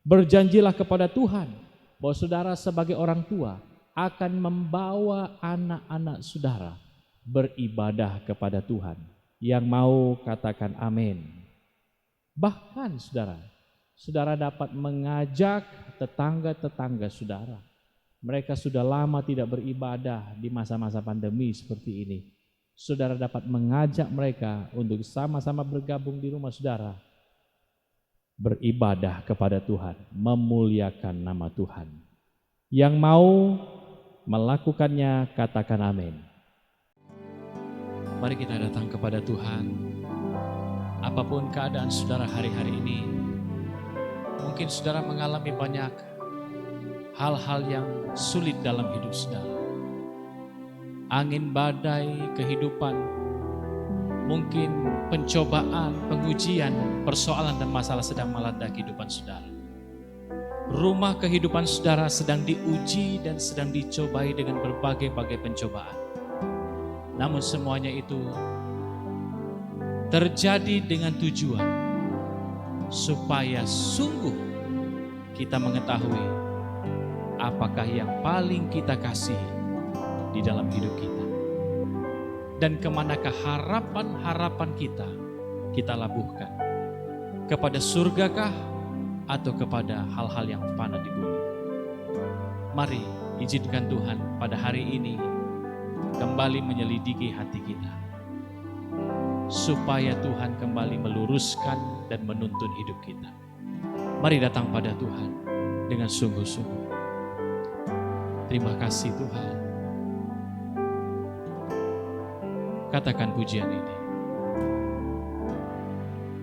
D: Berjanjilah kepada Tuhan bahwa saudara sebagai orang tua akan membawa anak-anak saudara beribadah kepada Tuhan. Yang mau katakan amin. Bahkan saudara dapat mengajak tetangga-tetangga saudara. Mereka sudah lama tidak beribadah di masa-masa pandemi seperti ini. Saudara dapat mengajak mereka untuk sama-sama bergabung di rumah saudara, beribadah kepada Tuhan, memuliakan nama Tuhan. Yang mau melakukannya katakan amin. Mari kita datang kepada Tuhan. Apapun keadaan saudara hari-hari ini, mungkin saudara mengalami banyak hal-hal yang sulit dalam hidup saudara. Angin badai kehidupan, mungkin pencobaan, pengujian, persoalan dan masalah sedang melanda kehidupan saudara. Rumah kehidupan saudara sedang diuji dan sedang dicobai dengan berbagai-bagai pencobaan. Namun semuanya itu terjadi dengan tujuan supaya sungguh kita mengetahui apakah yang paling kita kasihi di dalam hidup kita, dan kemanakah harapan-harapan kita labuhkan, kepada surgakah atau kepada hal-hal yang fana di bumi. Mari izinkan Tuhan pada hari ini kembali menyelidiki hati kita, supaya Tuhan kembali meluruskan dan menuntun hidup kita. Mari datang pada Tuhan dengan sungguh-sungguh. Terima kasih Tuhan. Katakan pujian ini.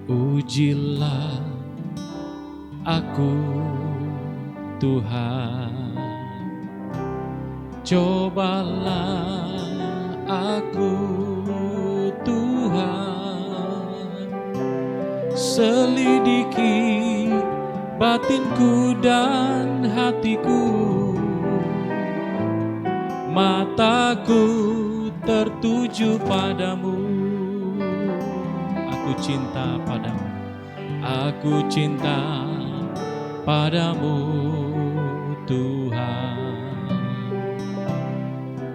D: Pujilah aku Tuhan, cobalah aku Tuhan, selidiki batinku dan hatiku, mataku tertuju padamu. Aku cinta padamu, aku cinta padamu Tuhan.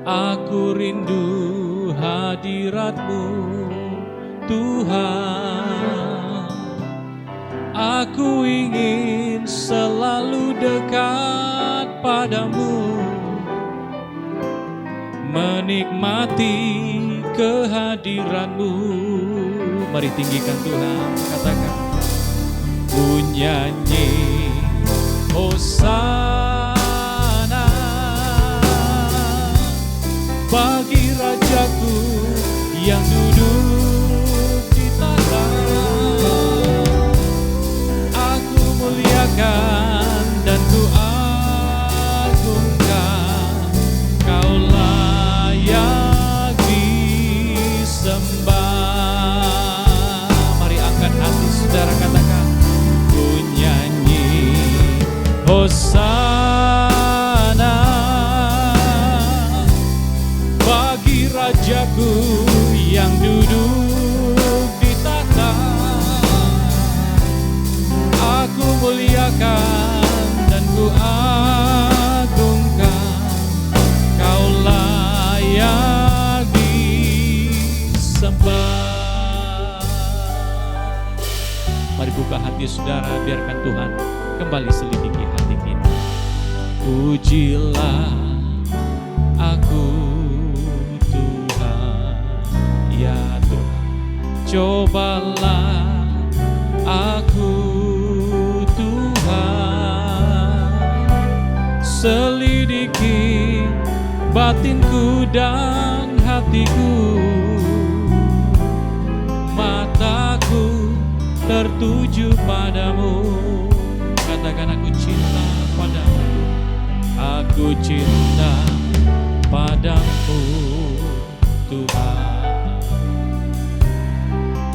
D: Aku rindu hadirat-Mu Tuhan. Aku ingin selalu dekat padamu, menikmati kehadiran-Mu. Mari tinggikan Tuhan, katakan. Ku nyanyi Hosana bagi Rajaku yang duduk di tahta. Aku muliakan dan ku agungkan, Kau layak disembah. Mari angkat hati saudara, katakan. Ku nyanyi Hosana bagi Rajaku yang duduk di tahta. Aku muliakan dan ku agungkan, Kau layak disembah. Mari buka hati saudara, biarkan Tuhan kembali selidiki hati kita. Pujilah aku Tuhan, ya Tuhan, cobalah aku Tuhan, selidiki batinku dan hatiku, mataku tertuju padamu. Katakan, aku cinta padamu, aku cinta padamu Tuhan.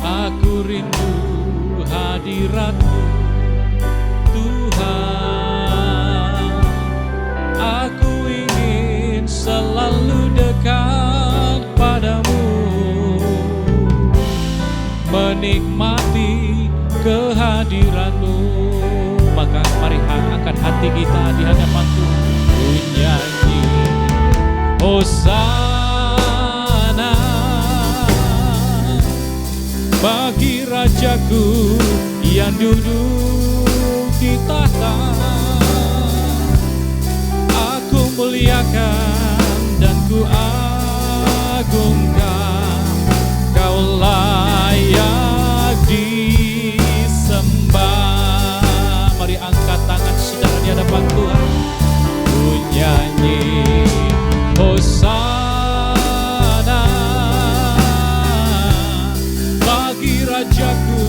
D: Aku rindu hadirat-Mu Tuhan. Aku ingin selalu dekat padamu, menikmati kehadiran-Mu. Maka mari angkat hati kita di hadapan Tuhan. Ku nyanyi Hosana bagi Rajaku yang duduk di tahta. Aku muliakan dan ku agungkan, Kau layak disembah. Mari angkat tangan saudara di hadapan Tuhan. Ku nyanyi Hosana bagi Rajaku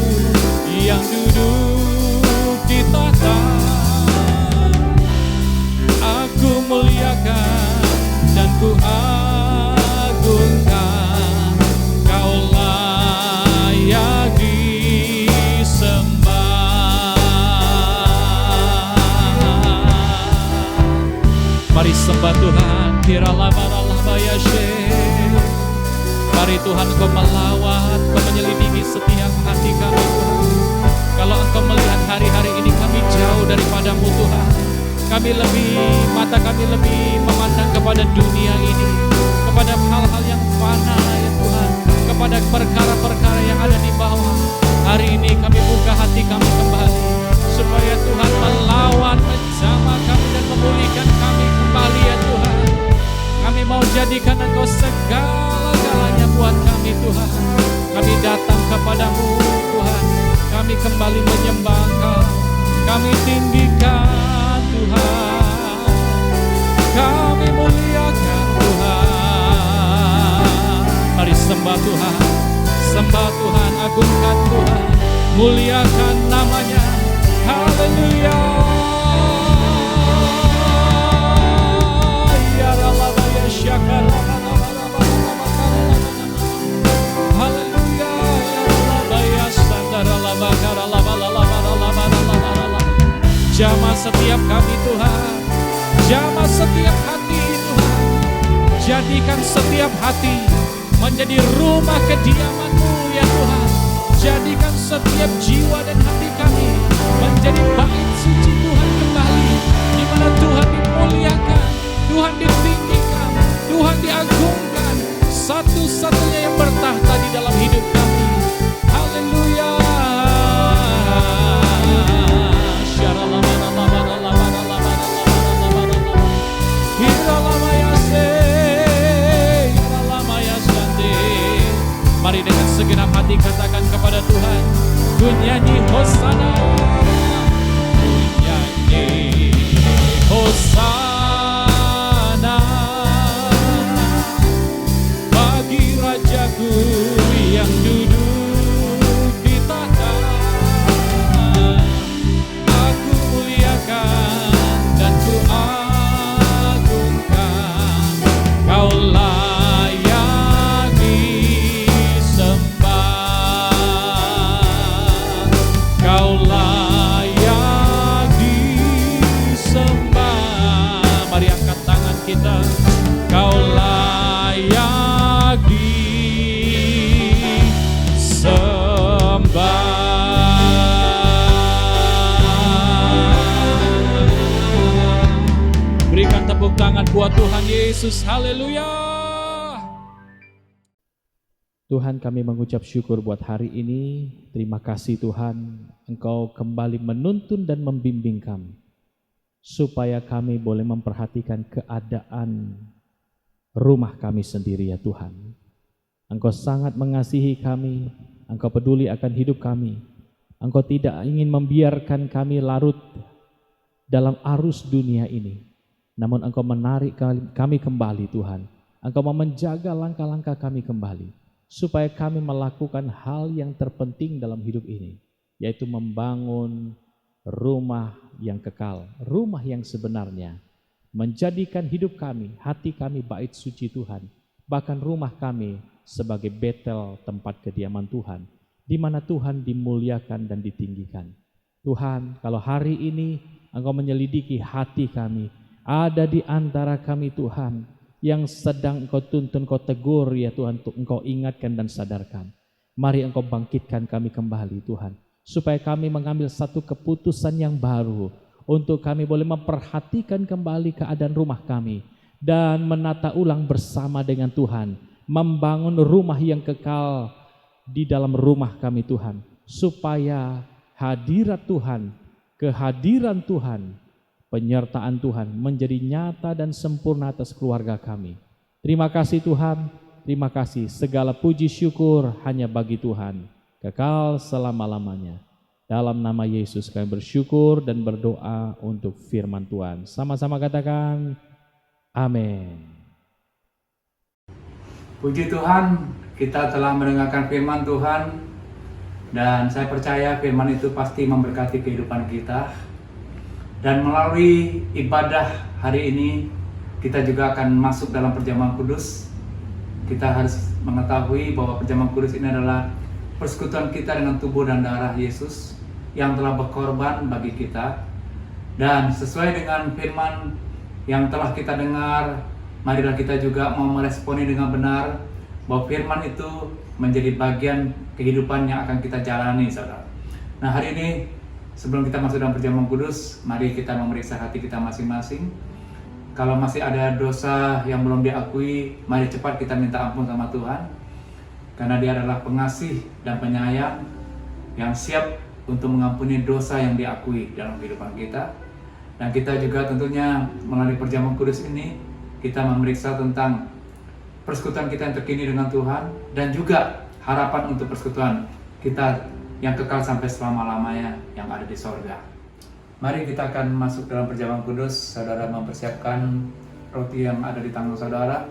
D: yang duduk di tahta. Aku muliakan dan ku agungkan, Kau layak disembah. Mari sembah Tuhan. Mari Tuhan, Kau melawat, Kau menyelidiki setiap hati kami. Kalau Engkau melihat hari-hari ini kami jauh daripadamu Tuhan, mata kami lebih memandang kepada dunia ini, kepada hal-hal yang fana ya Tuhan, kepada perkara-perkara yang ada di bawah. Hari ini kami buka hati kami kembali, supaya Tuhan melawan, menjamah kami dan memulihkan kami kembali ya Tuhan. Kami mau jadikan Engkau segala-galanya buat kami Tuhan. Kami datang kepadamu Tuhan, kami kembali menyembah Engkau, kami tinggikan Tuhan, kami muliakan Tuhan. Mari sembah Tuhan, sembah Tuhan, agungkan Tuhan, muliakan namanya. Haleluya. Ya Allah ya syakar. Haleluya. Ya Allah ya sandar Allah bakar Allah. Jamah setiap kami Tuhan, jamah setiap hati Tuhan. Jadikan setiap hati menjadi rumah kediaman-Mu ya Tuhan. Jadikan setiap jiwa dan hati kami menjadi bait suci Tuhan kembali, di mana Tuhan dimuliakan, Tuhan ditinggikan, Tuhan diagungkan, satu-satunya yang bertahta di dalam hidup kami. Haleluya. Mari dengan segenap hati katakan kepada Tuhan, ku nyanyi hosana, ku nyanyi hosana bagi Rajaku yang duduk di tahta. Aku muliakan dan ku agungkan, Kau Kau layak disembah. Berikan tepuk tangan buat Tuhan Yesus. Haleluya. Tuhan, kami mengucap syukur buat hari ini. Terima kasih Tuhan, Engkau kembali menuntun dan membimbing kami, supaya kami boleh memperhatikan keadaan rumah kami sendiri ya Tuhan. Engkau sangat mengasihi kami, Engkau peduli akan hidup kami. Engkau tidak ingin membiarkan kami larut dalam arus dunia ini, namun Engkau menarik kami kembali Tuhan. Engkau mau menjaga langkah-langkah kami kembali, supaya kami melakukan hal yang terpenting dalam hidup ini, yaitu membangun rumah yang kekal, rumah yang sebenarnya, menjadikan hidup kami, hati kami bait suci Tuhan, bahkan rumah kami sebagai Betel, tempat kediaman Tuhan, di mana Tuhan dimuliakan dan ditinggikan. Tuhan, kalau hari ini Engkau menyelidiki hati kami, ada di antara kami Tuhan, yang sedang Engkau tuntun, Engkau tegur ya Tuhan, untuk Engkau ingatkan dan sadarkan. Mari Engkau bangkitkan kami kembali Tuhan, supaya kami mengambil satu keputusan yang baru, untuk kami boleh memperhatikan kembali keadaan rumah kami, dan menata ulang bersama dengan Tuhan, membangun rumah yang kekal di dalam rumah kami Tuhan, supaya hadirat Tuhan, kehadiran Tuhan, penyertaan Tuhan menjadi nyata dan sempurna atas keluarga kami. Terima kasih Tuhan, terima kasih, segala puji syukur hanya bagi Tuhan, kekal selama-lamanya. Dalam nama Yesus kami bersyukur dan berdoa untuk firman Tuhan. Sama-sama katakan, amin.
E: Puji Tuhan, kita telah mendengarkan firman Tuhan, dan saya percaya firman itu pasti memberkati kehidupan kita. Dan melalui ibadah hari ini, kita juga akan masuk dalam perjamuan kudus. Kita harus mengetahui bahwa perjamuan kudus ini adalah persekutuan kita dengan tubuh dan darah Yesus yang telah berkorban bagi kita. Dan sesuai dengan firman yang telah kita dengar, marilah kita juga mau meresponi dengan benar bahwa firman itu menjadi bagian kehidupan yang akan kita jalani, saudara. Nah, hari ini sebelum kita masuk dalam perjamuan kudus, mari kita memeriksa hati kita masing-masing. Kalau masih ada dosa yang belum diakui, mari cepat kita minta ampun sama Tuhan. Karena Dia adalah pengasih dan penyayang yang siap untuk mengampuni dosa yang diakui dalam kehidupan kita. Dan kita juga tentunya melalui perjamuan kudus ini, kita memeriksa tentang persekutuan kita yang terkini dengan Tuhan, dan juga harapan untuk persekutuan kita yang kekal sampai selama-lamanya yang ada di sorga. Mari kita akan masuk dalam perjamuan kudus. Saudara mempersiapkan roti yang ada di tangan saudara.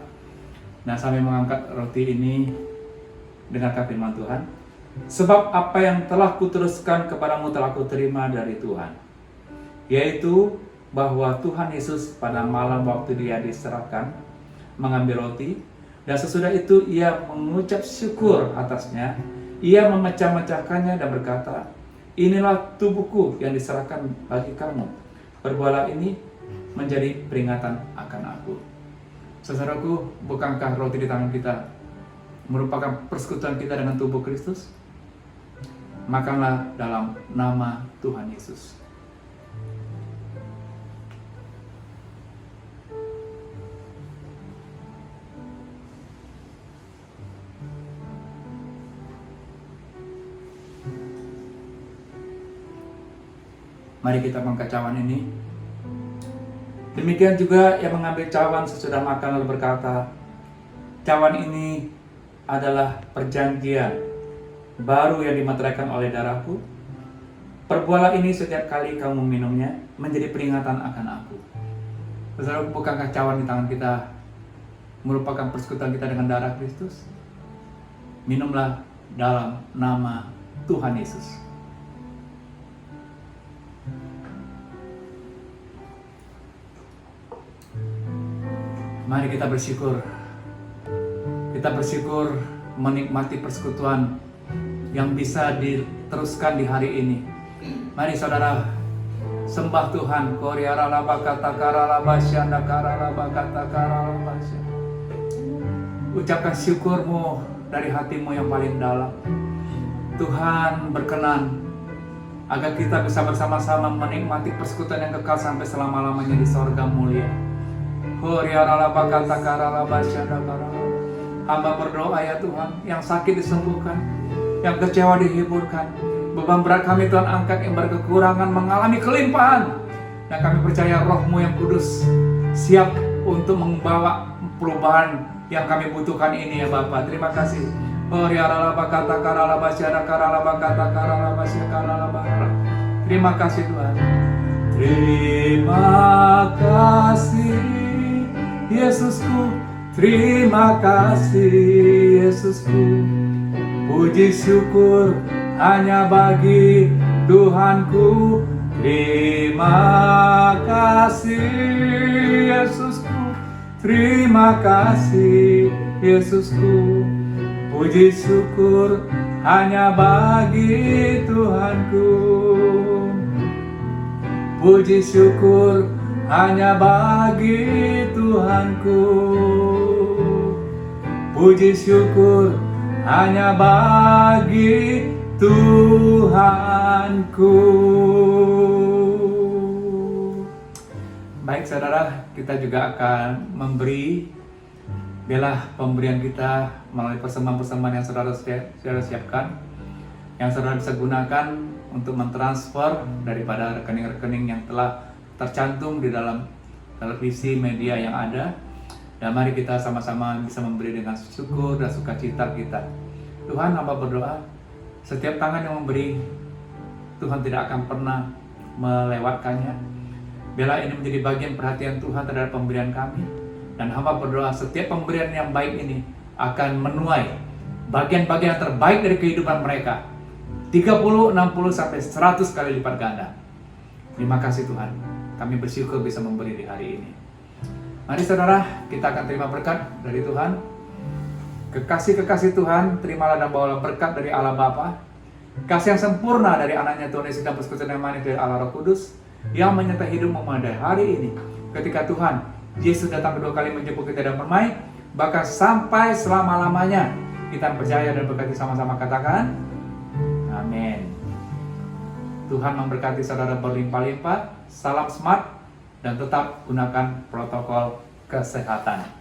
E: Nah, sambil mengangkat roti ini, dengarkan firman Tuhan. Sebab apa yang telah kuteruskan kepadamu telah kuterima dari Tuhan, yaitu bahwa Tuhan Yesus pada malam waktu Dia diserahkan mengambil roti, dan sesudah itu Ia mengucap syukur atasnya. Ia memecah-mecahkannya dan berkata, inilah tubuhku yang diserahkan bagi kamu. Perbuatlah ini menjadi peringatan akan aku. Saudaraku, bukankah roti di tangan kita merupakan persekutuan kita dengan tubuh Kristus? Makanlah dalam nama Tuhan Yesus. Mari kita mengangkat cawan ini. Demikian juga yang mengambil cawan sesudah makan lalu berkata, cawan ini adalah perjanjian baru yang dimateraikan oleh darahku. Perbuatlah ini setiap kali kamu minumnya menjadi peringatan akan aku. Saudara, bukankah cawan di tangan kita merupakan persekutuan kita dengan darah Kristus? Minumlah dalam nama Tuhan Yesus. Mari kita bersyukur. Kita bersyukur menikmati persekutuan yang bisa diteruskan di hari ini. Mari saudara sembah Tuhan. Ucapkan syukurmu dari hatimu yang paling dalam. Tuhan berkenan agar kita bisa bersama-sama menikmati persekutuan yang kekal sampai selama-lamanya di sorga mulia. Hamba berdoa ya Tuhan, yang sakit disembuhkan, yang kecewa dihiburkan, beban berat kami Tuhan angkat, yang berkekurangan mengalami kelimpahan. Dan kami percaya Roh-Mu yang kudus siap untuk membawa perubahan yang kami butuhkan ini ya Bapa. Terima kasih. Terima kasih Tuhan. Terima kasih Yesusku, terima kasih Yesusku. Puji syukur hanya bagi Tuhanku. Terima kasih Yesusku, terima kasih Yesusku. Puji syukur hanya bagi Tuhanku. Puji syukur hanya bagi Tuhanku. Puji syukur hanya bagi Tuhanku. Baik saudara, kita juga akan memberi. Biarlah pemberian kita melalui persembahan-persembahan yang saudara siapkan, yang saudara bisa gunakan untuk mentransfer daripada rekening-rekening yang telah tercantum di dalam televisi media yang ada. Dan mari kita sama-sama bisa memberi dengan syukur dan sukacita kita. Tuhan, hamba berdoa, setiap tangan yang memberi, Tuhan tidak akan pernah melewatkannya. Biarlah ini menjadi bagian perhatian Tuhan terhadap pemberian kami. Dan hamba berdoa, setiap pemberian yang baik ini akan menuai bagian-bagian terbaik dari kehidupan mereka. 30, 60, sampai 100 kali lipat ganda. Terima kasih Tuhan. Kami bersyukur bisa memberi di hari ini. Mari saudara, kita akan terima berkat dari Tuhan. Kekasih-kekasih Tuhan, terimalah dan bawalah berkat dari Allah Bapa, kasih yang sempurna dari anaknya Tuhan Yesus dan persekutuan yang manis dari Allah Roh Kudus, yang menyertai hidupmu pada hari ini. Ketika Tuhan Yesus datang kedua kali menjemput kita dan permai, bahkan sampai selama-lamanya. Kita percaya dan berkati sama-sama, katakan amin. Tuhan memberkati saudara berlimpah-limpah. Salam smart dan tetap gunakan protokol kesehatan.